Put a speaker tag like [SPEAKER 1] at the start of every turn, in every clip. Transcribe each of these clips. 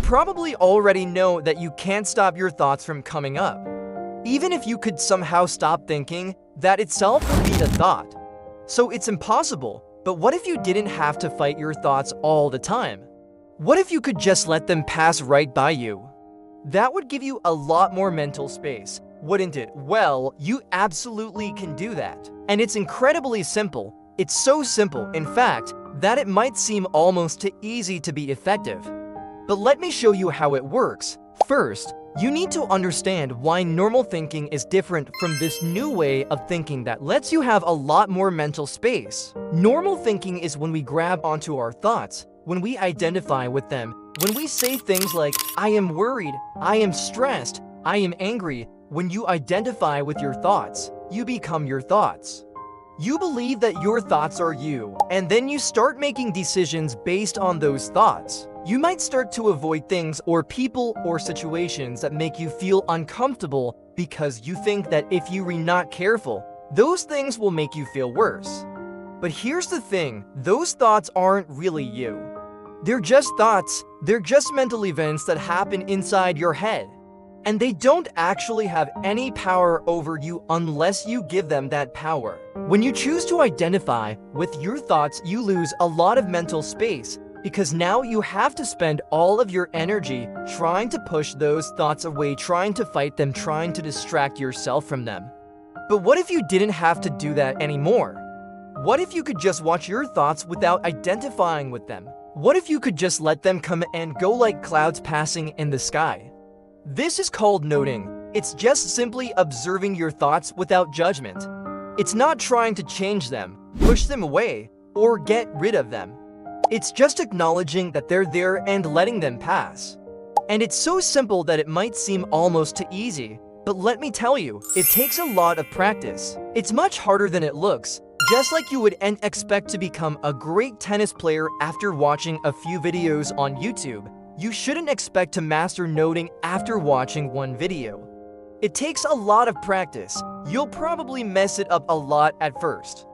[SPEAKER 1] probably already know that you can't stop your thoughts from coming up. Even if you could somehow stop thinking, that itself would be a thought. So it's impossible. But what if you didn't have to fight your thoughts all the time? What if you could just let them pass right by you? That would give you a lot more mental space, wouldn't it? Well, you absolutely can do that. And it's incredibly simple. It's so simple, in fact, that it might seem almost too easy to be effective. But let me show you how it works. First, you need to understand why normal thinking is different from this new way of thinking that lets you have a lot more mental space. Normal thinking is when we grab onto our thoughts, when we identify with them, when we say things like, I am worried, I am stressed, I am angry. When you identify with your thoughts, you become your thoughts. You believe that your thoughts are you, and then you start making decisions based on those thoughts. You might start to avoid things or people or situations that make you feel uncomfortable because you think that if you are not careful, those things will make you feel worse. But here's the thing, those thoughts aren't really you. They're just thoughts, they're just mental events that happen inside your head. And they don't actually have any power over you unless you give them that power. When you choose to identify with your thoughts, you lose a lot of mental space because now you have to spend all of your energy trying to push those thoughts away, trying to fight them, trying to distract yourself from them. But what if you didn't have to do that anymore? What if you could just watch your thoughts without identifying with them? What if you could just let them come and go like clouds passing in the sky? This is called noting. It's just simply observing your thoughts without judgment. It's not trying to change them, push them away, or get rid of them. It's just acknowledging that they're there and letting them pass. And it's so simple that it might seem almost too easy, but let me tell you, it takes a lot of practice. It's much harder than it looks. Just like you would expect to become a great tennis player after watching a few videos on YouTube, you shouldn't expect to master noting after watching one video. It takes a lot of practice. You'll probably mess it up a lot at first.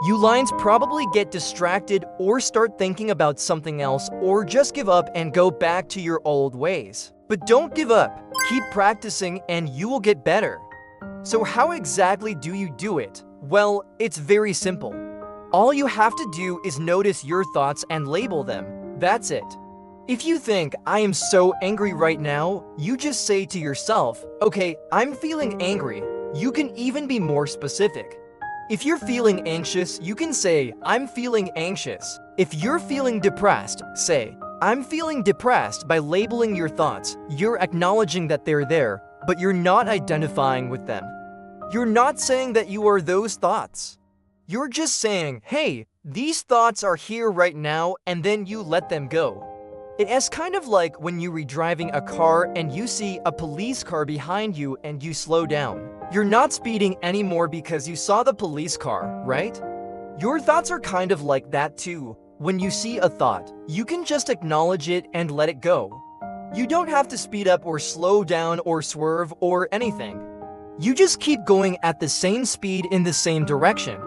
[SPEAKER 1] You lines probably get distracted or start thinking about something else or just give up and go back to your old ways. But don't give up. Keep practicing and you will get better. So how exactly do you do it? Well, it's very simple. All you have to do is notice your thoughts and label them. That's it. If you think, I am so angry right now, you just say to yourself, okay, I'm feeling angry. You can even be more specific. If you're feeling anxious, you can say, I'm feeling anxious. If you're feeling depressed, say, I'm feeling depressed. By labeling your thoughts, you're acknowledging that they're there, but you're not identifying with them. You're not saying that you are those thoughts. You're just saying, hey, these thoughts are here right now, and then you let them go. It's kind of like when you're driving a car and you see a police car behind you and you slow down. You're not speeding anymore because you saw the police car, right? Your thoughts are kind of like that too. When you see a thought, you can just acknowledge it and let it go. You don't have to speed up or slow down or swerve or anything. You just keep going at the same speed in the same direction.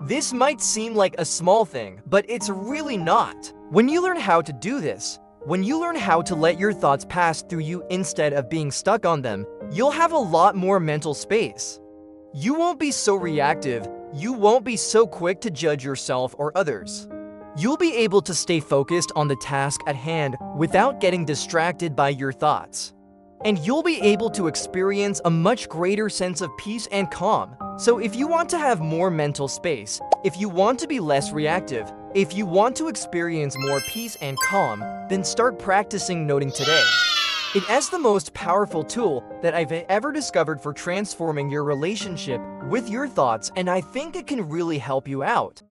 [SPEAKER 1] This might seem like a small thing, but it's really not. When you learn how to do this, when you learn how to let your thoughts pass through you instead of being stuck on them, you'll have a lot more mental space. You won't be so reactive, you won't be so quick to judge yourself or others. You'll be able to stay focused on the task at hand without getting distracted by your thoughts. And you'll be able to experience a much greater sense of peace and calm. So if you want to have more mental space, if you want to be less reactive, if you want to experience more peace and calm, then start practicing noting today. It is the most powerful tool that I've ever discovered for transforming your relationship with your thoughts, and I think it can really help you out.